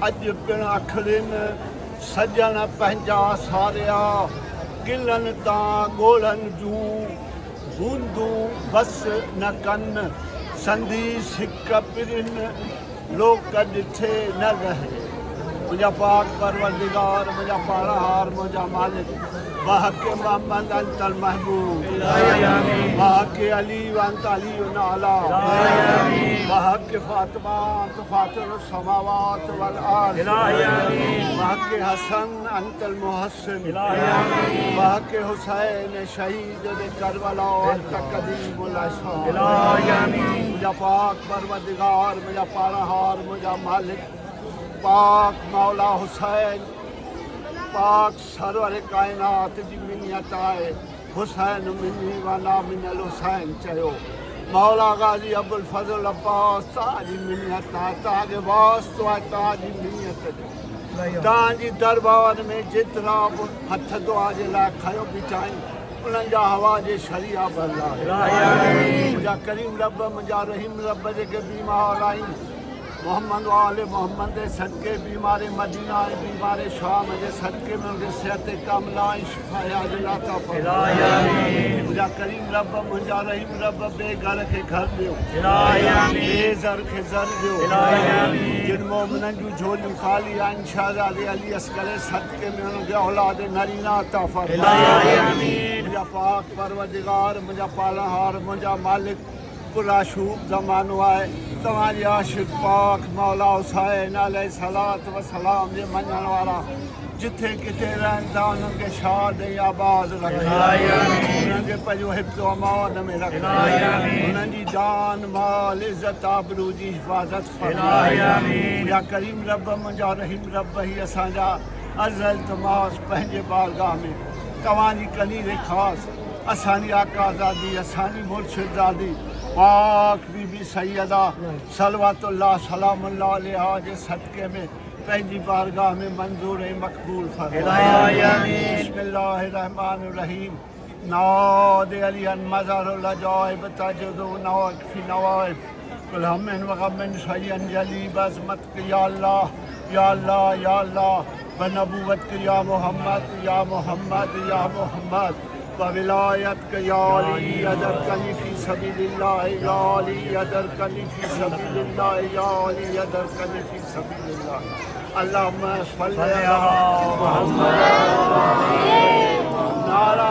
अज पिण अखड़िन सजन पंहिंजा सारिया गिलन तां ॻोल्हनि जूं बूंदूं बस न कन संधी सिक पिरिन लोक ॾिठे न रहे। मुंहिंजा पाक परवरदिगार मुंहिंजा पाराहार मुंहिंजा मालिक बहक मोहम्मद अंतल महबूब बहक अली अंत अली नाला बहक फातिमा अंत फातिर समावात वल अर्ज़ बहक हसन अंतल मुहस्सिन बहक हुसैन शहीद करबला अंत कदीमुल अशहार। मुंहिंजा पाक परवरदिगार मुंहिंजा पाराहार मुंहिंजा मालिक पाक मौला हुसैन पाक सरवर कायनात जी मिन्नत आहे। हुसैन मिनी वाला मिनल हुसैन चयो। मौला गाज़ी अबुल फज़ल अब्बास तव्हांजी मिन्नत आहे, तव्हांखे वास्तो आहे तव्हांजी मिन्नत जो। तव्हांजी दरबार में जेतिरा बि हथ दुआ जे लाइ खयो बीठा आहिनि उन्हनि जा हवा जे शरिया भरिया आहिनि। मुंहिंजा करीम रब मुंहिंजा रहीम रब जेके बीमार आहिनि मोहम्मद वाले मोहम्मद सदके बीमार मदीना बीमार शाम जे सदके में उनके सेहत कामिला शिफा अता फरमाए। मुंहिंजा करीम रब मुंहिंजा रहीम रब बेघर खे घर ॾियो, बेज़र खे ज़र ॾियो। जिन मोमिननि जूं झोलियूं ख़ाली आहिनि शहज़ादे अली असगर सदके में उनखे औलाद नरीना अता फरमाए। मुंहिंजा पाक परवरदिगार मुंहिंजा पालनहार मुंहिंजा मालिक पुराशूब ज़मानो आहे। तव्हांजी आशिक़ पाक मौला हुसैन अलैहिस्सलात व सलाम जे मञण वारा जिथे किथे रहनि था उन्हनि खे शाद ऐं आबाद रखे, उन्हनि खे पंहिंजो हिफ़्ज़ व अमान में रखे, उन्हनि जी जान माल इज़त आबरू जी हिफ़ाज़त फरमाए। या करीम रब मुंहिंजा रहीम रब ही असांजा अर्ज़ इल्तिमास पंहिंजे बारगाह में तव्हांजी कनीर ख़ासि असांजी आकाज़ादी असांजी मुर्शिदादी पाक बीबी सैयदा सलवातुल्लाह सलामुल्लाह अलैहा जे सदके में पंहिंजी बारगाह में मंजूर ऐं मक़बूल फरमाए। बिस्मिल्लाहिर रहमानिर रहीम। नाद अलियन मज़ारुल अजाइब तजदु नवाक फी नवाइब कुल हमन व गमन शयन जली बज़मत या अल्लाह या अल्लाह या अल्लाह बनबूवत या मोहम्मद या मोहम्मद या मोहम्मद वविलायत या अली अदरकनी फी सबीलिल्लाह या अली अदरकनी फी सबीलिल्लाह या अली अदरकनी फी सबीलिल्लाह। अल्लाहुम्मा सल्लि अला मुहम्मद नारा